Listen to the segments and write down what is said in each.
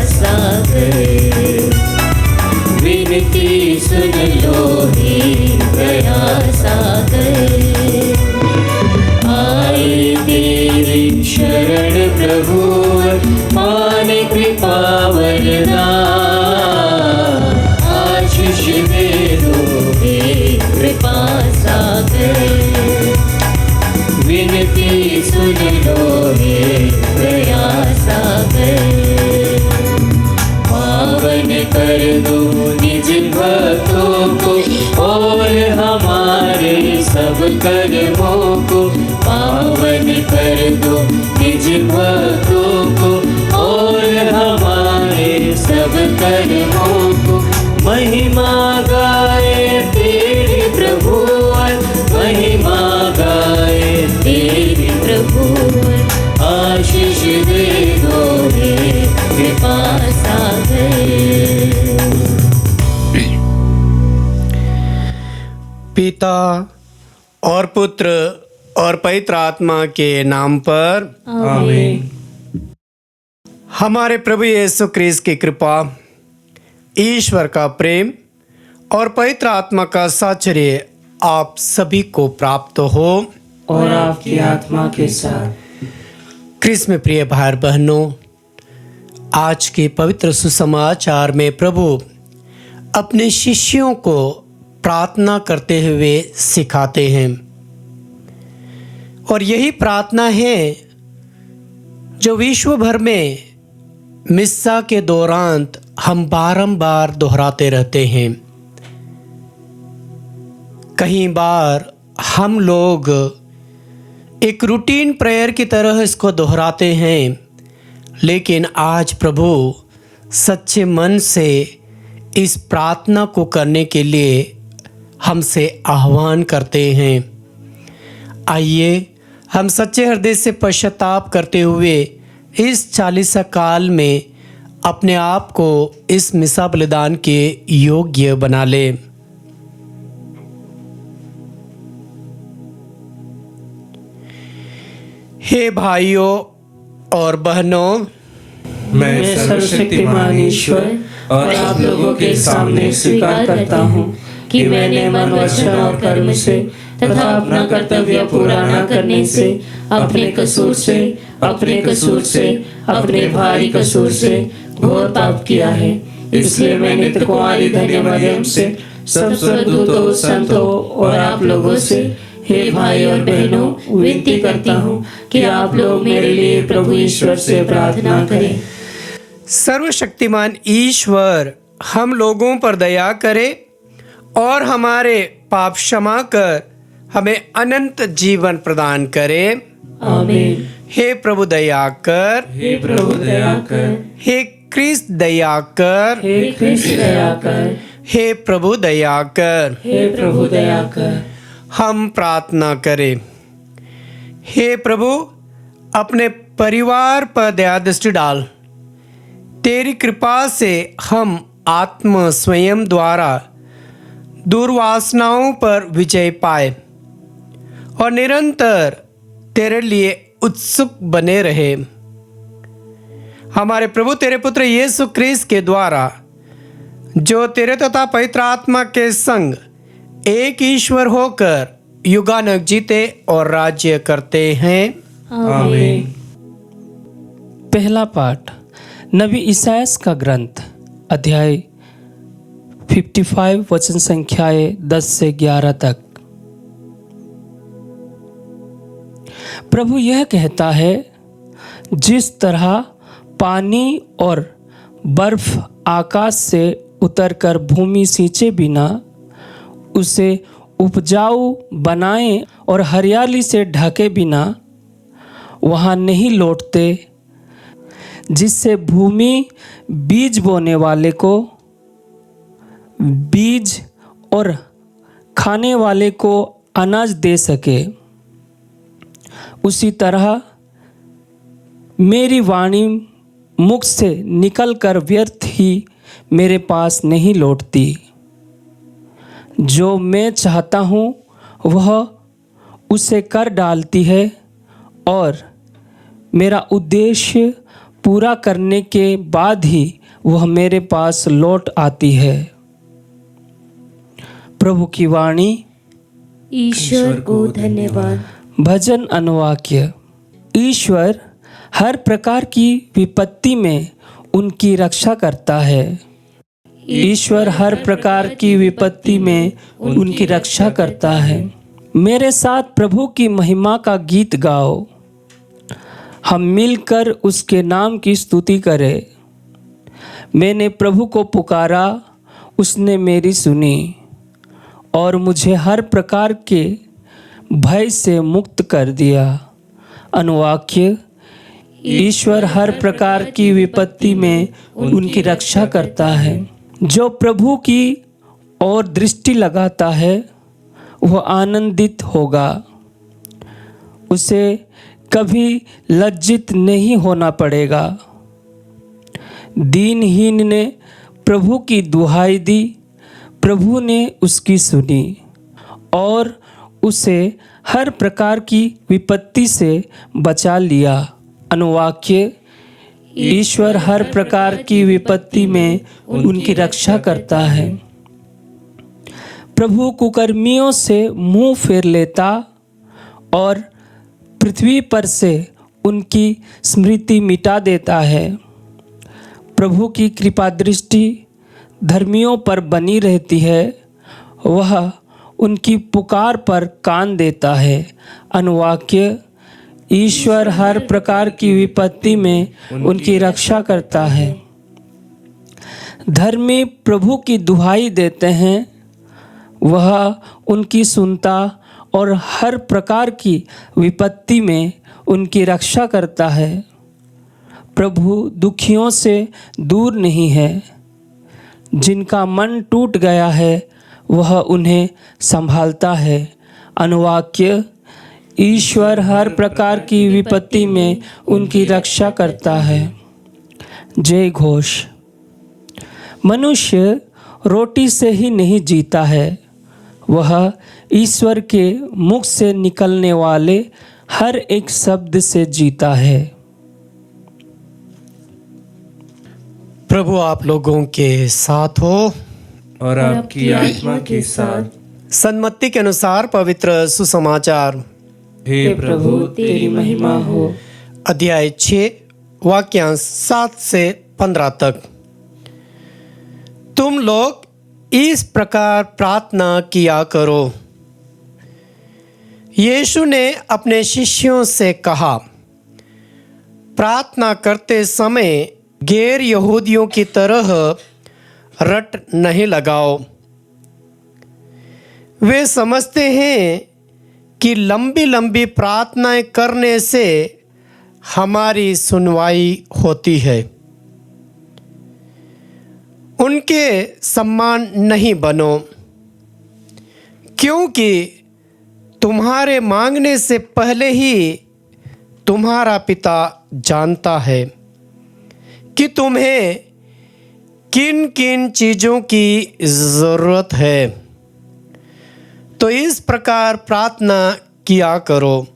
सागर। विनती सुन लो हे दया सागर। आए तेरी शरण प्रभु, माने कृपा वरदान। आशीष दे दो हे कृपा सागर। विनती सुन लो हे दया सागर। पावन कर दो निज भक्तों को और हमारे सब कर्मों को। पावन कर दो निज भक्तों को और हमारे सब कर्मों को। महिमा गाए तेरी प्रभु, महिमा गाए तेरी प्रभु। आशीष दे दो हे कृपा सागर। पिता और पुत्र और पवित्र आत्मा के नाम पर आमीन। हमारे प्रभु यीशु क्रिस्त की कृपा, ईश्वर का प्रेम और पवित्र आत्मा का साहचर्य आप सभी को प्राप्त हो और आपकी आत्मा के साथ। क्रिस्त में प्रिय भाई बहनों, आज के पवित्र सुसमाचार में प्रभु अपने शिष्यों को प्रार्थना करते हुए सिखाते हैं। और यही प्रार्थना है जो विश्व भर में मिस्सा के दौरान हम बारंबार दोहराते रहते हैं। कई बार हम लोग एक रूटीन प्रेयर की तरह इसको दोहराते हैं, लेकिन आज प्रभु सच्चे मन से इस प्रार्थना को करने के लिए हमसे आह्वान करते हैं। आइए हम सच्चे हृदय से पश्चाताप करते हुए इस 40 काल में अपने आप को इस मिसा बलिदान के योग्य बना लें। हे भाइयों और बहनों, मैं सर्वशक्तिमान ईश्वर और आप लोगों के सामने स्वीकार करता हूँ कि मैंने मन, वचन और कर्म से तथा अपना कर्तव्य पूरा न करने से, अपने कसूर से, अपने भारी कसूर से घोर पाप किया है। इसलिए मैं नित्य कुमारी धन्य मरियम से, सब स्वर्गदूतों, संतों और आप लोगों से, हे भाई और बहनों, विनती करता हूँ कि आप लोग मेरे लिए प्रभु ईश्वर से प्रार्थना करें। सर्वशक्तिमान ईश्वर हम लोगों पर दया करे और हमारे पाप क्षमा कर हमें अनंत जीवन प्रदान करे। आमीन। हे प्रभु दया कर, हे प्रभु दया कर, हे क्रिस्त दया कर, हे क्रिस्त दया कर, हे प्रभु दया कर। हे प्रभु दया कर। हम प्रार्थना करें। हे प्रभु, अपने परिवार पर दया दृष्टि डाल। तेरी कृपा से हम आत्म स्वयं द्वारा दुर्वासनाओं पर विजय पाए और निरंतर तेरे लिए उत्सुक बने रहे। हमारे प्रभु तेरे पुत्र यीशु क्रिस्त के द्वारा, जो तेरे तथा पवित्र आत्मा के संग एक ईश्वर होकर युगानुग जीते और राज्य करते हैं। आमीन। पहला पाठ नबी ईसायास का ग्रंथ, अध्याय 55 वचन संख्याएं 10 से 11 तक। प्रभु यह कहता है, जिस तरह पानी और बर्फ आकाश से उतरकर भूमि सींचे बिना उसे उपजाऊ बनाए और हरियाली से ढके बिना वहाँ नहीं लौटते, जिससे भूमि बीज बोने वाले को बीज और खाने वाले को अनाज दे सके, उसी तरह मेरी वाणी मुख से निकलकर व्यर्थ ही मेरे पास नहीं लौटती। जो मैं चाहता हूँ वह उसे कर डालती है और मेरा उद्देश्य पूरा करने के बाद ही वह मेरे पास लौट आती है। प्रभु की वाणी। ईश्वर को धन्यवाद। भजन अनुवाक्य। ईश्वर हर प्रकार की विपत्ति में उनकी रक्षा करता है। ईश्वर हर प्रकार की विपत्ति में उनकी रक्षा करता है। मेरे साथ प्रभु की महिमा का गीत गाओ। हम मिलकर उसके नाम की स्तुति करें। मैंने प्रभु को पुकारा, उसने मेरी सुनी और मुझे हर प्रकार के भय से मुक्त कर दिया। अनुवाक्य। ईश्वर हर प्रकार की विपत्ति में उनकी रक्षा करता है। जो प्रभु की ओर दृष्टि लगाता है वह आनंदित होगा। उसे कभी लज्जित नहीं होना पड़ेगा। दीनहीन ने प्रभु की दुहाई दी, प्रभु ने उसकी सुनी और उसे हर प्रकार की विपत्ति से बचा लिया। अनुवाक्य। ईश्वर हर प्रकार की विपत्ति में उनकी रक्षा करता है। प्रभु कुकर्मियों से मुंह फेर लेता और पृथ्वी पर से उनकी स्मृति मिटा देता है। प्रभु की कृपा दृष्टि धर्मियों पर बनी रहती है, वह उनकी पुकार पर कान देता है। अनुवाक्य। ईश्वर हर प्रकार की विपत्ति में उनकी रक्षा करता है। धर्मी प्रभु की दुहाई देते हैं, वह उनकी सुनता और हर प्रकार की विपत्ति में उनकी रक्षा करता है। प्रभु दुखियों से दूर नहीं है। जिनका मन टूट गया है वह उन्हें संभालता है। अनुवाक्य। ईश्वर हर प्रकार की विपत्ति में उनकी रक्षा करता है। जय घोष। मनुष्य रोटी से ही नहीं जीता है, वह ईश्वर के मुख से निकलने वाले हर एक शब्द से जीता है। प्रभु आप लोगों के साथ हो और आपकी आत्मा के साथ। सन्मति के अनुसार पवित्र सुसमाचार। हे प्रभु तेरी महिमा हो। अध्याय 6 वाक्यांश 7 से 15 तक। तुम लोग इस प्रकार प्रार्थना किया करो। यीशु ने अपने शिष्यों से कहा, प्रार्थना करते समय गैर यहूदियों की तरह रट नहीं लगाओ। वे समझते हैं कि लंबी लंबी प्रार्थनाएं करने से हमारी सुनवाई होती है। उनके सम्मान नहीं बनो, क्योंकि तुम्हारे मांगने से पहले ही तुम्हारा पिता जानता है कि तुम्हें किन किन चीज़ों की ज़रूरत है। तो इस प्रकार प्रार्थना किया करो।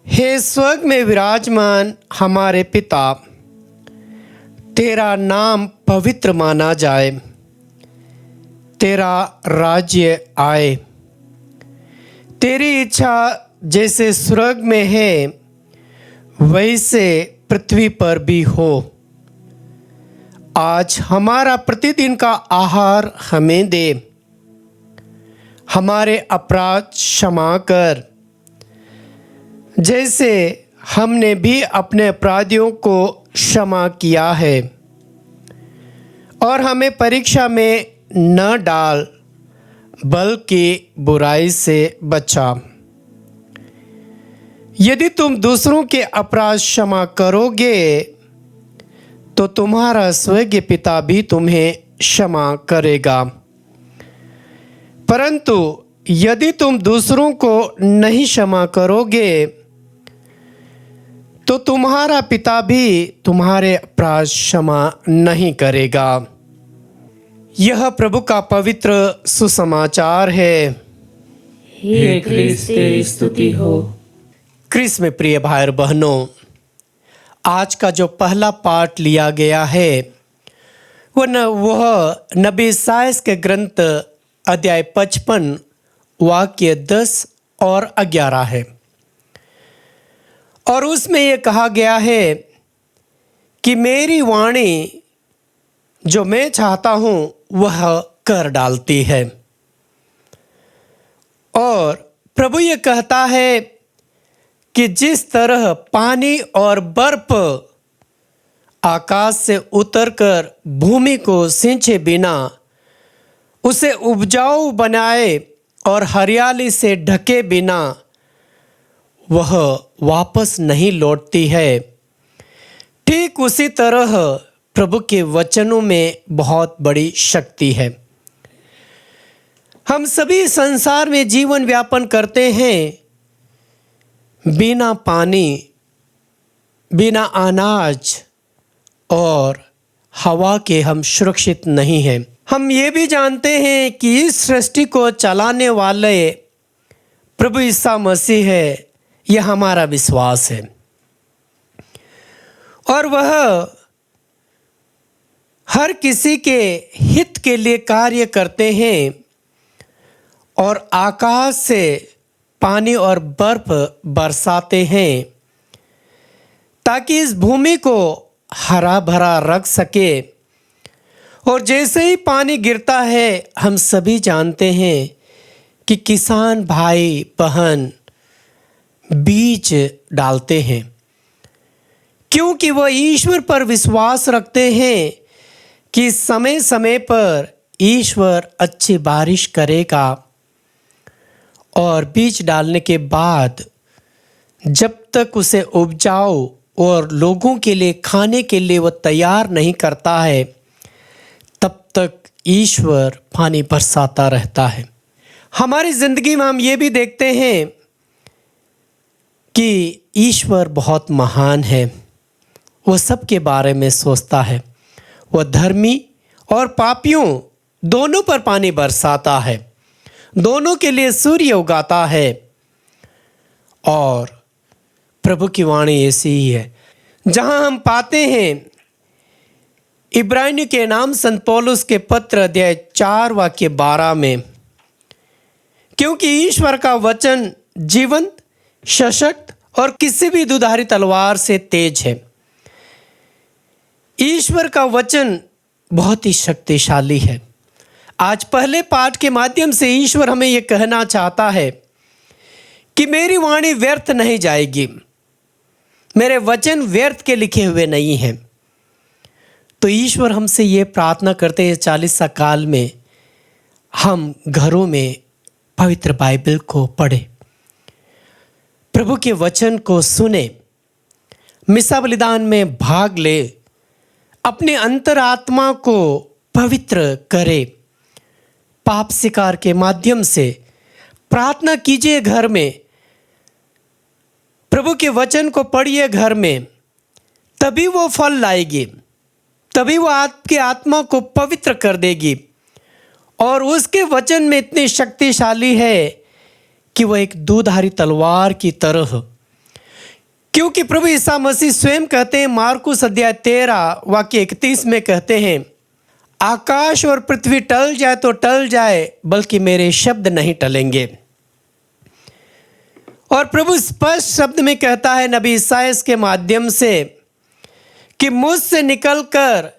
हे स्वर्ग में विराजमान हमारे पिता, तेरा नाम पवित्र माना जाए, तेरा राज्य आए, तेरी इच्छा जैसे स्वर्ग में है वैसे पृथ्वी पर भी हो। आज हमारा प्रतिदिन का आहार हमें दे। हमारे अपराध क्षमा कर, जैसे हमने भी अपने अपराधियों को क्षमा किया है। और हमें परीक्षा में न डाल, बल्कि बुराई से बचा। यदि तुम दूसरों के अपराध क्षमा करोगे तो तुम्हारा स्वर्गीय पिता भी तुम्हें क्षमा करेगा। परंतु यदि तुम दूसरों को नहीं क्षमा करोगे तो तुम्हारा पिता भी तुम्हारे अपराध क्षमा नहीं करेगा। यह प्रभु का पवित्र सुसमाचार है। हे क्रिस्त तेरी स्तुति हो। क्रिस्त में प्रिय भाई और बहनों, आज का जो पहला पाठ लिया गया है वह नबी इसायाह के ग्रंथ अध्याय 55 वाक्य 10 और 11 है। और उसमें यह कहा गया है कि मेरी वाणी जो मैं चाहता हूँ वह कर डालती है। और प्रभु ये कहता है कि जिस तरह पानी और बर्फ आकाश से उतरकर भूमि को सिंचे बिना उसे उपजाऊ बनाए और हरियाली से ढके बिना वह वापस नहीं लौटती है, ठीक उसी तरह प्रभु के वचनों में बहुत बड़ी शक्ति है। हम सभी संसार में जीवन व्यापन करते हैं, बिना पानी, बिना अनाज और हवा के हम सुरक्षित नहीं हैं। हम ये भी जानते हैं कि इस सृष्टि को चलाने वाले प्रभु ईसा मसीह है, यह हमारा विश्वास है। और वह हर किसी के हित के लिए कार्य करते हैं और आकाश से पानी और बर्फ बरसाते हैं ताकि इस भूमि को हरा भरा रख सके। और जैसे ही पानी गिरता है, हम सभी जानते हैं कि किसान भाई बहन बीज डालते हैं, क्योंकि वह ईश्वर पर विश्वास रखते हैं कि समय समय पर ईश्वर अच्छी बारिश करेगा। और बीज डालने के बाद जब तक उसे उपजाऊ और लोगों के लिए खाने के लिए वह तैयार नहीं करता है, तब तक ईश्वर पानी बरसाता रहता है। हमारी ज़िंदगी में हम ये भी देखते हैं कि ईश्वर बहुत महान है। वह सबके बारे में सोचता है। वह धर्मी और पापियों दोनों पर पानी बरसाता है, दोनों के लिए सूर्य उगाता है। और प्रभु की वाणी ऐसी ही है, जहां हम पाते हैं इब्रानियों के नाम संत पौलुस के पत्र अध्याय 4 वाक्य 12 में, क्योंकि ईश्वर का वचन जीवंत, सशक्त और किसी भी दुधारी तलवार से तेज है। ईश्वर का वचन बहुत ही शक्तिशाली है। आज पहले पाठ के माध्यम से ईश्वर हमें यह कहना चाहता है कि मेरी वाणी व्यर्थ नहीं जाएगी, मेरे वचन व्यर्थ के लिखे हुए नहीं हैं। तो ईश्वर हमसे ये प्रार्थना करते हैं 40 काल में हम घरों में पवित्र बाइबल को पढ़ें, प्रभु के वचन को सुने, मिसा बलिदान में भाग ले, अपने अंतरात्मा को पवित्र करे, पाप स्वीकार के माध्यम से प्रार्थना कीजिए घर में, प्रभु के वचन को पढ़िए घर में, तभी वो फल लाएगी, तभी वो आपकी आत्मा को पवित्र कर देगी। और उसके वचन में इतनी शक्तिशाली है कि वह एक दूधारी तलवार की तरह, क्योंकि प्रभु ईसा मसीह स्वयं कहते हैं, मार्कुस अध्याय 13 वाक्य 31 में कहते हैं, आकाश और पृथ्वी टल जाए तो टल जाए, बल्कि मेरे शब्द नहीं टलेंगे। और प्रभु स्पष्ट शब्द में कहता है नबी इसायाह के माध्यम से कि मुझसे निकलकर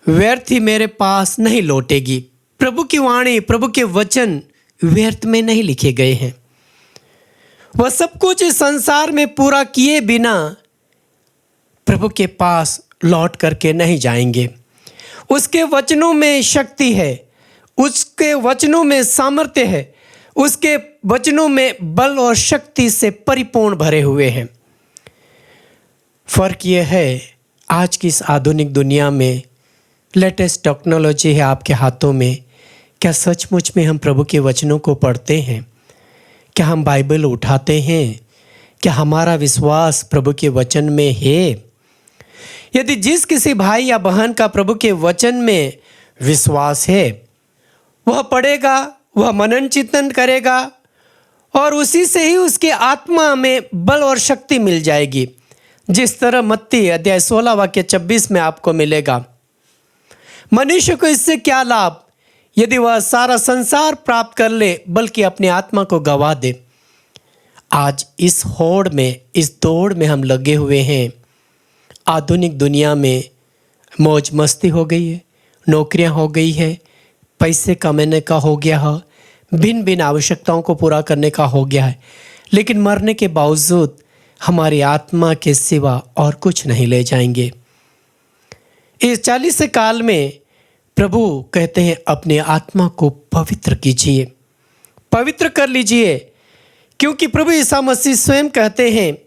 व्यर्थ ही मेरे पास नहीं लौटेगी। प्रभु की वाणी, प्रभु के वचन व्यर्थ में नहीं लिखे गए हैं। वह सब कुछ इस संसार में पूरा किए बिना प्रभु के पास लौट करके नहीं जाएंगे। उसके वचनों में शक्ति है, उसके वचनों में सामर्थ्य है, उसके वचनों में बल और शक्ति से परिपूर्ण भरे हुए हैं। फर्क यह है, आज की इस आधुनिक दुनिया में लेटेस्ट टेक्नोलॉजी है आपके हाथों में, क्या सचमुच में हम प्रभु के वचनों को पढ़ते हैं? क्या हम बाइबल उठाते हैं? क्या हमारा विश्वास प्रभु के वचन में है? यदि जिस किसी भाई या बहन का प्रभु के वचन में विश्वास है, वह पढ़ेगा, वह मनन चिंतन करेगा और उसी से ही उसके आत्मा में बल और शक्ति मिल जाएगी, जिस तरह मत्ती अध्याय 16 वाक्य 26 में आपको मिलेगा। मनुष्य को इससे क्या लाभ यदि वह सारा संसार प्राप्त कर ले बल्कि अपनी आत्मा को गवा दे। आज इस होड़ में, इस दौड़ में हम लगे हुए हैं। आधुनिक दुनिया में मौज मस्ती हो गई है, नौकरियां हो गई है, पैसे कमाने का हो गया है, भिन्न भिन्न आवश्यकताओं को पूरा करने का हो गया है, लेकिन मरने के बावजूद हमारी आत्मा के सिवा और कुछ नहीं ले जाएंगे। इस 40 काल में प्रभु कहते हैं अपने आत्मा को पवित्र कीजिए, पवित्र कर लीजिए, क्योंकि प्रभु ईसा मसीह स्वयं कहते हैं,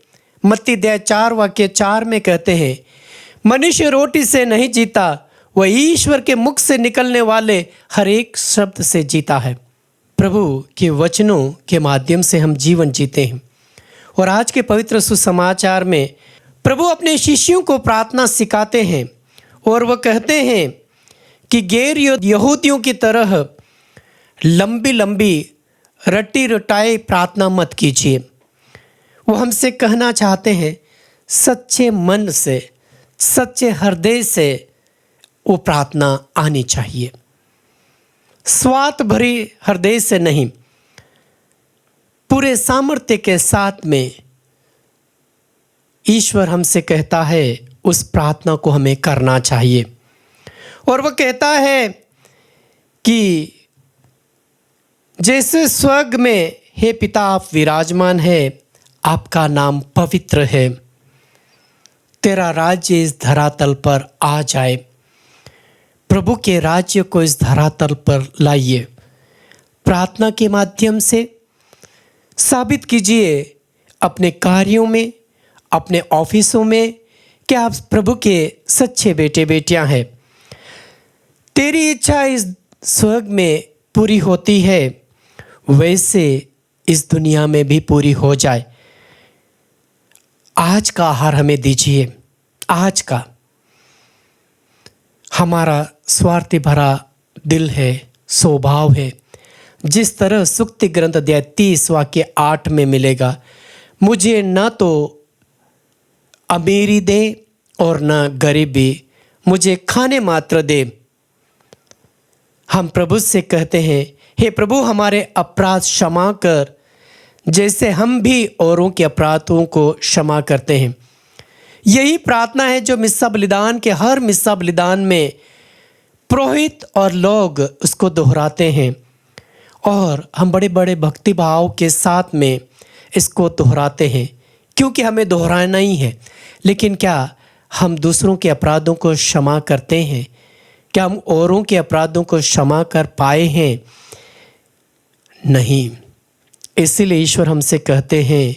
मत्ती 4:4 में कहते हैं, मनुष्य रोटी से नहीं जीता, वह ईश्वर के मुख से निकलने वाले हर एक शब्द से जीता है। प्रभु के वचनों के माध्यम से हम जीवन जीते हैं। और आज के पवित्र सुसमाचार में प्रभु अपने शिष्यों को प्रार्थना सिखाते हैं और वह कहते हैं कि गैर यहूदियों की तरह लंबी लंबी रट्टी रटाई प्रार्थना मत कीजिए। वो हमसे कहना चाहते हैं सच्चे मन से, सच्चे हृदय से वो प्रार्थना आनी चाहिए, स्वार्थ भरी हृदय से नहीं, पूरे सामर्थ्य के साथ में ईश्वर हमसे कहता है उस प्रार्थना को हमें करना चाहिए। और वह कहता है कि जैसे स्वर्ग में हे पिता आप विराजमान है, आपका नाम पवित्र है, तेरा राज्य इस धरातल पर आ जाए। प्रभु के राज्य को इस धरातल पर लाइए। प्रार्थना के माध्यम से साबित कीजिए अपने कार्यों में, अपने ऑफिसों में कि आप प्रभु के सच्चे बेटे बेटियां हैं। तेरी इच्छा इस स्वर्ग में पूरी होती है, वैसे इस दुनिया में भी पूरी हो जाए। आज का आहार हमें दीजिए। आज का हमारा स्वार्थी भरा दिल है, स्वभाव है, जिस तरह सुक्ति ग्रंथ अध्याय 30 वाक्य 8 में मिलेगा, मुझे न तो अमीरी दे और न गरीबी, मुझे खाने मात्र दे। हम प्रभु से कहते हैं हे प्रभु हमारे अपराध क्षमा कर, जैसे हम भी औरों के अपराधों को क्षमा करते हैं। यही प्रार्थना है जो मिस्सा बलिदान के हर मिस्सा बलिदान में पुरोहित और लोग उसको दोहराते हैं, और हम बड़े बड़े भक्ति भाव के साथ में इसको दोहराते हैं, क्योंकि हमें दोहराना ही है। लेकिन क्या हम दूसरों के अपराधों को क्षमा करते हैं? क्या हम औरों के अपराधों को क्षमा कर पाए हैं? नहीं। इसीलिए ईश्वर हमसे कहते हैं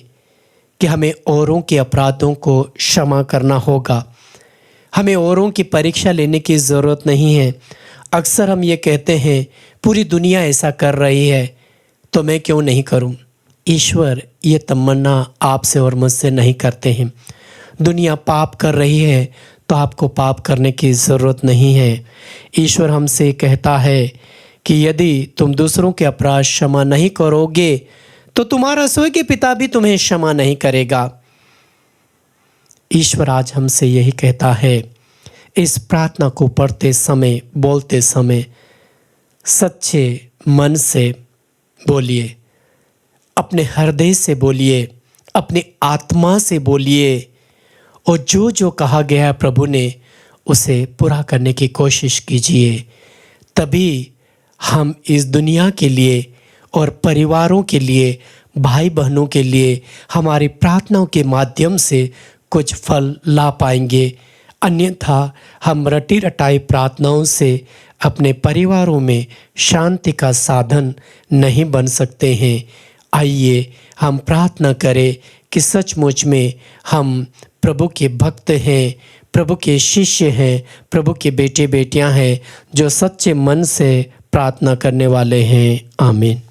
कि हमें औरों के अपराधों को क्षमा करना होगा। हमें औरों की परीक्षा लेने की ज़रूरत नहीं है। अक्सर हम ये कहते हैं पूरी दुनिया ऐसा कर रही है तो मैं क्यों नहीं करूं? ईश्वर ये तमन्ना आपसे और मुझसे नहीं करते हैं। दुनिया पाप कर रही है तो आपको पाप करने की ज़रूरत नहीं है। ईश्वर हमसे कहता है कि यदि तुम दूसरों के अपराध क्षमा नहीं करोगे तो तुम्हारा स्वर्गीय पिता भी तुम्हें क्षमा नहीं करेगा। ईश्वर आज हमसे यही कहता है। इस प्रार्थना को पढ़ते समय, बोलते समय सच्चे मन से बोलिए, अपने हृदय से बोलिए, अपनी आत्मा से बोलिए, और जो जो कहा गया है प्रभु ने उसे पूरा करने की कोशिश कीजिए। तभी हम इस दुनिया के लिए और परिवारों के लिए, भाई बहनों के लिए हमारी प्रार्थनाओं के माध्यम से कुछ फल ला पाएंगे। अन्यथा हम रटी रटाई प्रार्थनाओं से अपने परिवारों में शांति का साधन नहीं बन सकते हैं। आइए हम प्रार्थना करें कि सचमुच में हम प्रभु के भक्त हैं, प्रभु के शिष्य हैं, प्रभु के बेटे बेटियां हैं जो सच्चे मन से प्रार्थना करने वाले हैं। आमीन।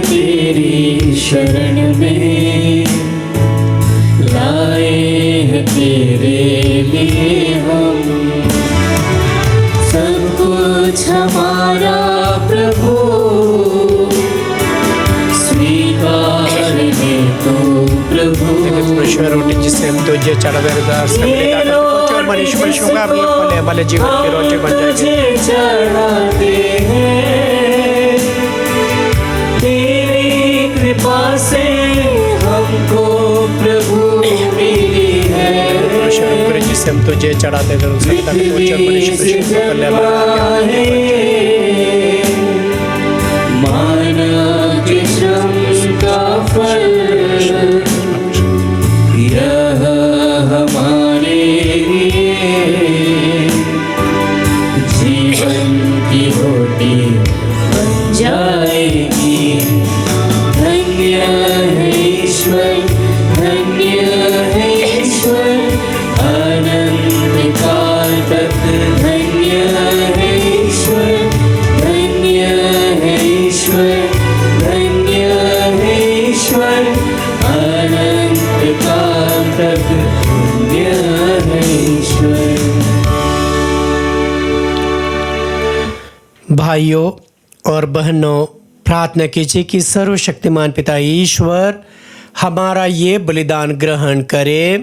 तेरी शरण में लाए हैं तेरे लिए हम। सब कुछ हमारा प्रभु स्वीकार ले तो प्रभु। परमेश्वर रोटी जिससे हम तुझे चढ़ावे मनुष्य भले भले जीवन की रोटी बन जाएगी। चढ़ाते हैं तेरी कृपा से हमको प्रभु मिली है। परमेश्वर जिससे हम तुझे चढ़ाते हैं मानव के श्रम का फल यह हमारे लिए जीवन की रोटी बन जाएगी। धन्य है ईश्वर, धन्य है ईश्वर, अनंत काल तक धन्य है ईश्वर, धन्य है ईश्वर, धन्य है ईश्वर, अनंत काल तक धन्य है ईश्वर। भाइयों और बहनों, प्रार्थना कीजिए कि सर्वशक्तिमान पिता ईश्वर हमारा ये बलिदान ग्रहण करे।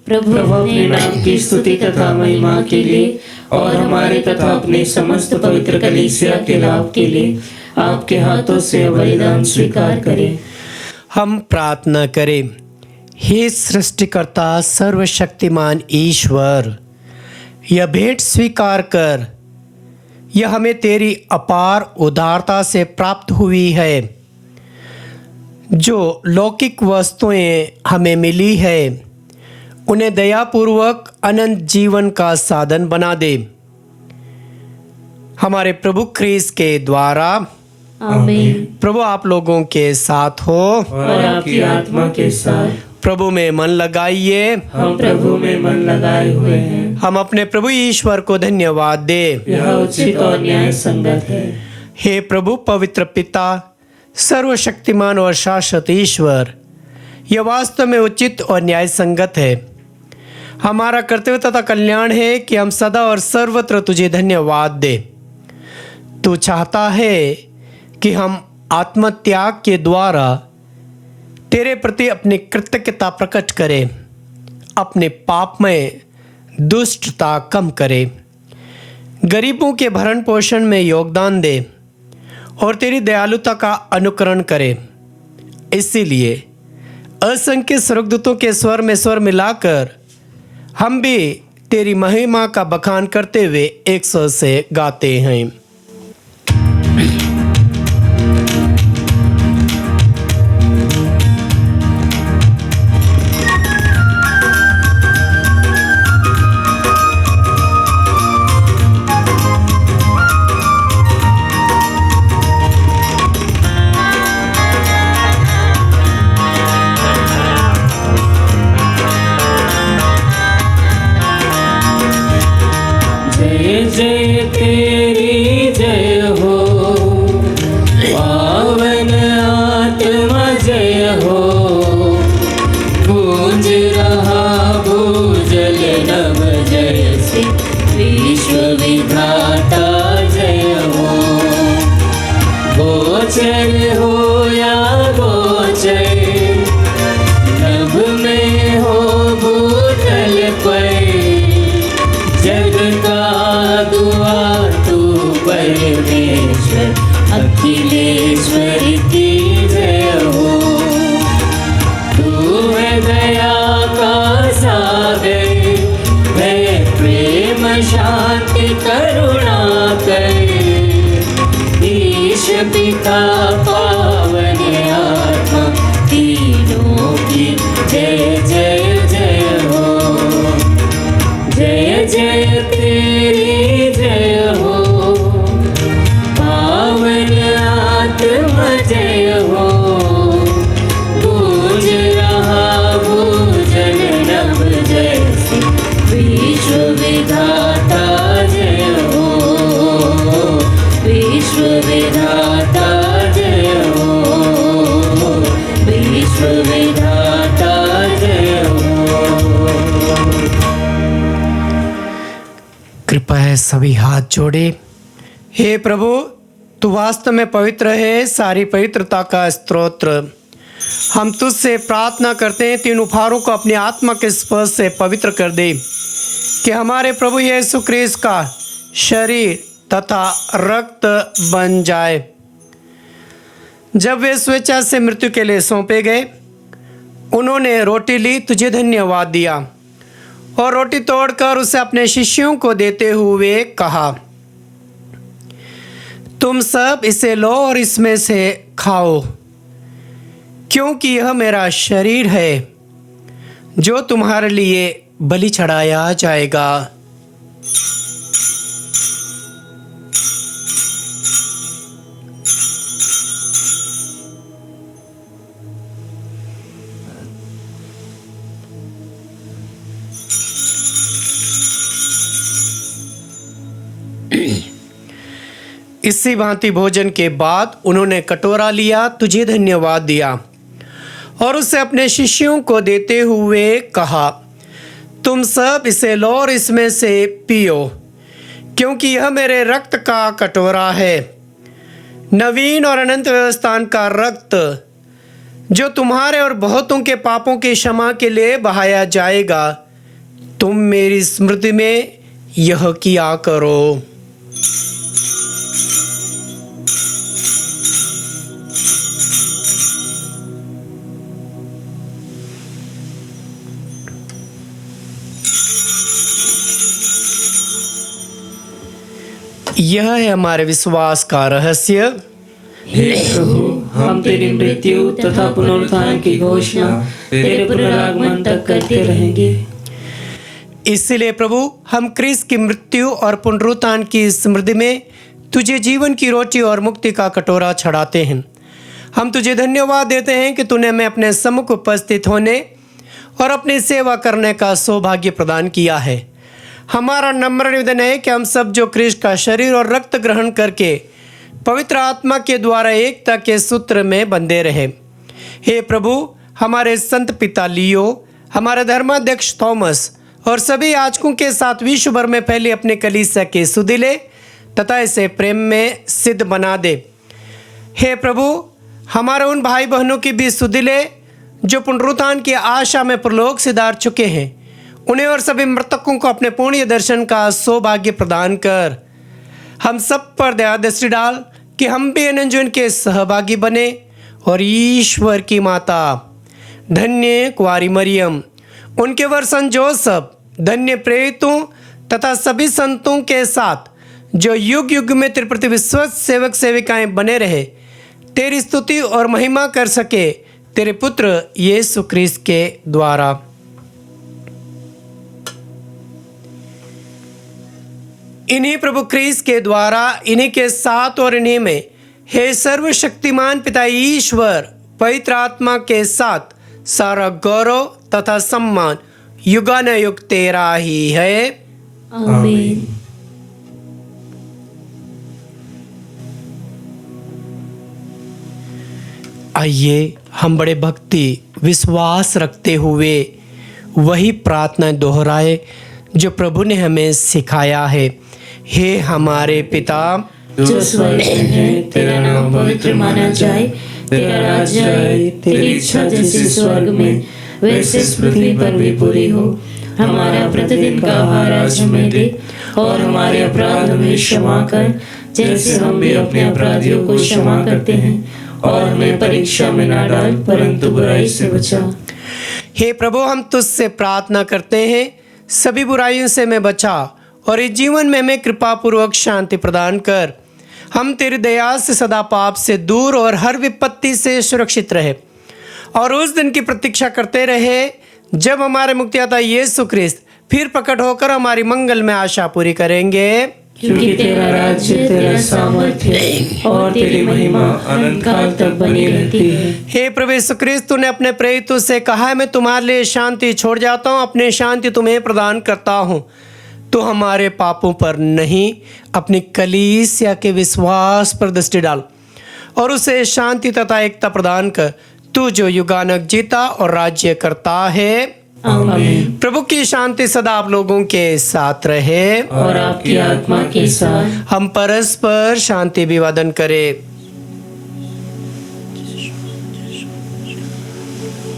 प्रभु अपने नाम की स्तुति तथा महिमा के लिए और हमारे तथा अपने समस्त पवित्र कलीसिया के लाभ के लिए आपके हाथों से बलिदान स्वीकार करें। हम प्रार्थना करें। हे सृष्टिकर्ता सर्वशक्तिमान ईश्वर, यह भेंट स्वीकार कर। यह हमें तेरी अपार उदारता से प्राप्त हुई है। जो लौकिक वस्तुएं हमें मिली है उन्हें दयापूर्वक अनंत जीवन का साधन बना दे। हमारे प्रभु क्रिस्त के द्वारा आमीन। प्रभु आप लोगों के साथ हो और आपकी आत्मा के साथ। प्रभु में मन लगाइए। हम प्रभु में मन लगाए हुए हैं। हम अपने प्रभु ईश्वर को धन्यवाद दे। यह उचित और न्याय संगत है। हे प्रभु पवित्र पिता, सर्वशक्तिमान और शाश्वत ईश्वर, यह वास्तव में उचित और न्याय संगत है। हमारा कर्तव्य तथा कल्याण है कि हम सदा और सर्वत्र तुझे धन्यवाद दे। तू चाहता है कि हम आत्मत्याग के द्वारा तेरे प्रति अपनी कृतज्ञता प्रकट करें, अपने पाप में दुष्टता कम करें, गरीबों के भरण पोषण में योगदान दे और तेरी दयालुता का अनुकरण करें। इसीलिए असंख्य स्वर्गदूतों के स्वर में स्वर मिलाकर हम भी तेरी महिमा का बखान करते हुए 100 से गाते हैं। जय जय तेरी कृपया सभी हाथ जोड़े। हे प्रभु, तू वास्तव में पवित्र है, सारी पवित्रता का स्तोत्र। हम तुझसे प्रार्थना करते हैं तीन उपहारों को अपनी आत्मा के स्पर्श से पवित्र कर दे, कि हमारे प्रभु यीशु ख्रीस्त का शरीर तथा रक्त बन जाए। जब वे स्वेच्छा से मृत्यु के लिए सौंपे गए, उन्होंने रोटी ली, तुझे धन्यवाद दिया और रोटी तोड़कर उसे अपने शिष्यों को देते हुए कहा, तुम सब इसे लो और इसमें से खाओ, क्योंकि यह मेरा शरीर है जो तुम्हारे लिए बलि चढ़ाया जाएगा। इसी भांति भोजन के बाद उन्होंने कटोरा लिया, तुझे धन्यवाद दिया और उसे अपने शिष्यों को देते हुए कहा, तुम सब इसे लो और इसमें से पियो, क्योंकि यह मेरे रक्त का कटोरा है, नवीन और अनंत व्यवस्थान का रक्त, जो तुम्हारे और बहुतों के पापों की क्षमा के लिए बहाया जाएगा। तुम मेरी स्मृति में यह किया करो। यह है हमारे विश्वास का रहस्य। हे प्रभु, हम तेरी मृत्यु तथा पुनरुत्थान की घोषणा तेरे पुनरागमन तक करते रहेंगे। इसलिए प्रभु, हम क्रिस्त की मृत्यु और पुनरुत्थान की स्मृति में तुझे जीवन की रोटी और मुक्ति का कटोरा चढ़ाते हैं। हम तुझे धन्यवाद देते हैं कि तूने हमें अपने सम्मुख उपस्थित होने और अपनी सेवा करने का सौभाग्य प्रदान किया है। हमारा नम्र निवेदन है कि हम सब जो क्रिस्त का शरीर और रक्त ग्रहण करके पवित्र आत्मा के द्वारा एकता के सूत्र में बंधे रहे। हे प्रभु, हमारे संत पिता लियो, हमारे धर्माध्यक्ष थॉमस और सभी याजकों के साथ विश्व भर में फैली अपने कलीसिया के सुदिले तथा इसे प्रेम में सिद्ध बना दे। हे प्रभु, हमारे उन भाई बहनों की भी सुदिले जो पुनरुत्थान की आशा में परलोक सिधार चुके हैं, उन्हें और सभी मृतकों को अपने पुण्य दर्शन का सौभाग्य प्रदान कर। हम सब पर दया दृष्टि डाल कि हम भी अनंत जीवन के सहभागी बने और ईश्वर की माता धन्य कुंवारी मरियम, उनके वर संत जोसेफ, धन्य प्रेरितों तथा सभी संतों के साथ जो युग युग में तेरे प्रति विश्वस्त सेवक सेविकाएं बने रहे, तेरी स्तुति और महिमा कर सके तेरे पुत्र यीशु ख्रीस्त के द्वारा। इन्हीं प्रभु ख्रीस्त के द्वारा, इन्हीं के साथ और इन्हीं में, हे सर्वशक्तिमान पिता ईश्वर, पवित्र आत्मा के साथ सारा गौरव तथा सम्मान युगानुयुग तेरा ही है। आमीन। आइए हम बड़े भक्ति विश्वास रखते हुए वही प्रार्थना दोहराए जो प्रभु ने हमें सिखाया है। हे हमारे पिता जो स्वर्ग में है, तेरा नाम पवित्र माना जाए, तेरा राज्य आए, तेरी इच्छा जैसे स्वर्ग में वैसे पृथ्वी पर भी पूरी हो। हमारा प्रतिदिन का आहार आज हमें दे और हमारे अपराध हमें क्षमा कर, जैसे हम भी अपने अपराधियों को क्षमा करते हैं, और हमें परीक्षा में ना डाल परंतु बुराई से बचा। हे प्रभु, हम तुझसे प्रार्थना करते हैं, सभी बुराइयों से हमें बचा और इस जीवन में हमें कृपा पूर्वक शांति प्रदान कर। हम तेरी दया से सदा पाप से दूर और हर विपत्ति से सुरक्षित रहे और उस दिन की प्रतीक्षा करते रहे जब हमारे मुक्तिदाता यीशु ख्रीस्त फिर प्रकट होकर हमारी मंगल में आशा पूरी करेंगे। क्योंकि तेरा राज्य, तेरा सामर्थ्य और तेरी महिमा अनंत काल तक बनी रहती है। हे प्रभु यीशु ख्रीस्त, तूने अपने प्रेरितों से कहा है, मैं तुम्हारे लिए शांति छोड़ जाता हूँ, अपनी शांति तुम्हें प्रदान करता हूँ। तो हमारे पापों पर नहीं, अपनी कलीसिया के विश्वास पर दृष्टि डाल और उसे शांति तथा एकता प्रदान कर। तू जो युगानक जीता और राज्य करता है। आमीन। प्रभु की शांति सदा आप लोगों के साथ रहे और आपकी आत्मा के साथ। हम परस्पर शांति अभिवादन करें।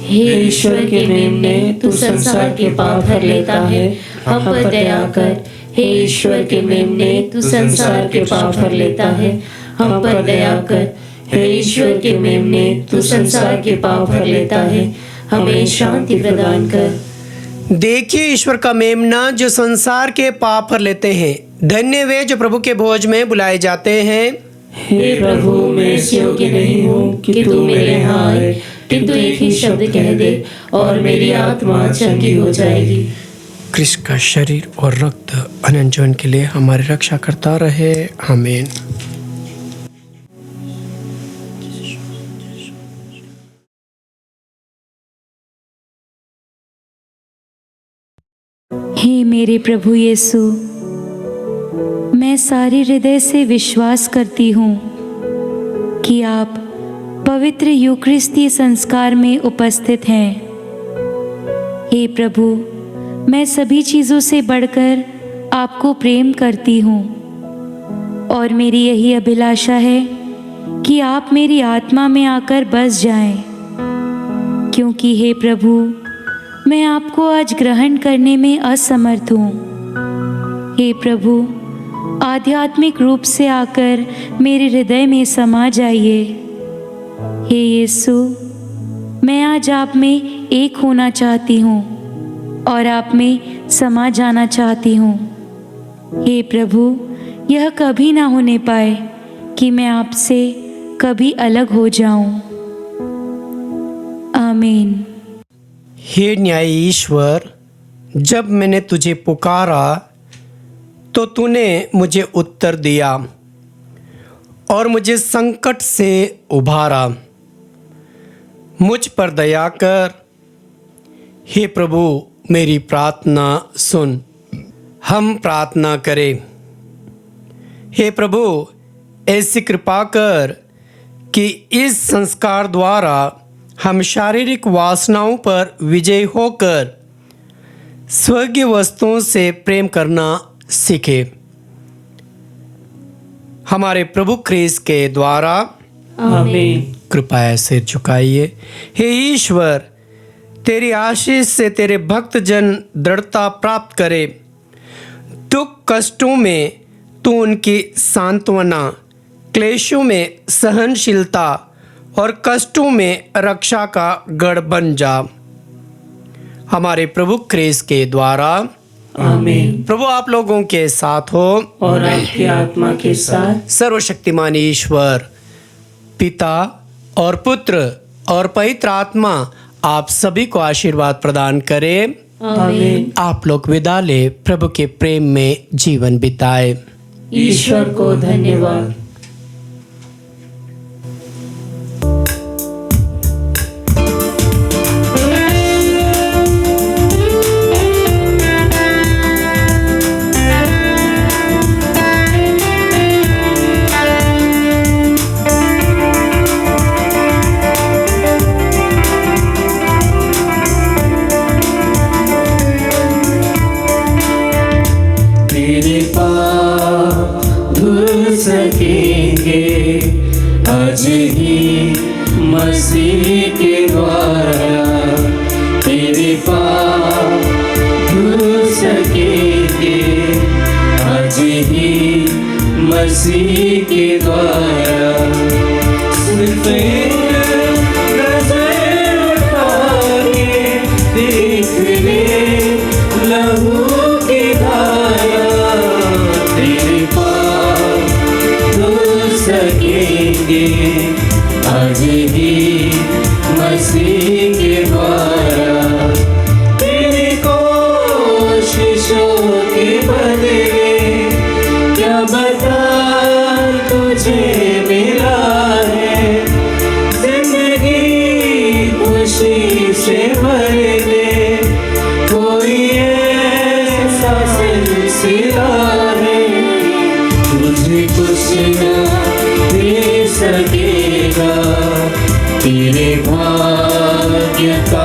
हे ईश्वर के मेमने, तू संसार के पाप हर लेता है, हम पर दया कर। हे ईश्वर के मेमने, तू संसार के पाप हर लेता है, हम पर दया कर। हे ईश्वर के मेमने, तू संसार के पाप हर लेता है, हमें शांति प्रदान कर। देखिए ईश्वर का मेमना जो संसार के पाप हर लेते हैं। धन्य वे जो प्रभु के भोज में बुलाए जाते हैं। हे प्रभु, मैं इस योग्य नहीं हूँ कि तू मेरे यहाँ आए, किंतु एक ही शब्द कह दे और मेरी आत्मा चंगी हो जाएगी। कृष्ण का शरीर और रक्त अनंत जीवन के लिए हमारी रक्षा करता रहे। आमीन। हे मेरे प्रभु यीशु, मैं सारे हृदय से विश्वास करती हूँ कि आप पवित्र यूकरिस्ती संस्कार में उपस्थित हैं। हे प्रभु, मैं सभी चीज़ों से बढ़कर आपको प्रेम करती हूँ और मेरी यही अभिलाषा है कि आप मेरी आत्मा में आकर बस जाएं, क्योंकि हे प्रभु, मैं आपको आज ग्रहण करने में असमर्थ हूँ। हे प्रभु, आध्यात्मिक रूप से आकर मेरे हृदय में समा जाइए। हे यीशु, मैं आज आप में एक होना चाहती हूँ और आप में समा जाना चाहती हूँ। हे प्रभु, यह कभी ना होने पाए कि मैं आपसे कभी अलग हो जाऊं। आमीन। हे न्यायी ईश्वर, जब मैंने तुझे पुकारा तो तूने मुझे उत्तर दिया और मुझे संकट से उभारा। मुझ पर दया कर। हे प्रभु, मेरी प्रार्थना सुन। हम प्रार्थना करें। हे प्रभु, ऐसी कृपा कर कि इस संस्कार द्वारा हम शारीरिक वासनाओं पर विजयी होकर स्वर्गीय वस्तुओं से प्रेम करना सीखे। हमारे प्रभु ख्रीस्त के द्वारा। आमीन। कृपया सिर झुकाइए। हे ईश्वर, तेरी आशीष से तेरे भक्त जन दृढ़ता प्राप्त करे। दुख कष्टों में तू उनकी सांत्वना, क्लेशों में सहनशीलता और कष्टों में रक्षा का गढ़ बन जा। हमारे प्रभु ख्रीस्त के द्वारा। आमीन। प्रभु आप लोगों के साथ हो और आपकी आत्मा के साथ। सर्वशक्तिमान ईश्वर पिता और पुत्र और पवित्र आत्मा आप सभी को आशीर्वाद प्रदान करें। आमीन। आप लोग विदा ले प्रभु के प्रेम में जीवन बिताए। ईश्वर को धन्यवाद। तेरे पाप धुल सकेंगे आज ही मसीह के द्वारा। तेरे पाप धुल सकेंगे आज ही मसीह के द्वारा। सिर्फ एक नजर उठा के देख ले लहू की धारा। तेरे पाप धुल सकेंगे आज ही मसीह के द्वारा। तेरी कोशिशों के बदले क्या बता तुझे मिला है। जिंदगी खुशी से भर ले, कोई ऐसा सिलसिला है तुझे कुछ न दे सकेगा। तेरे भाग्य का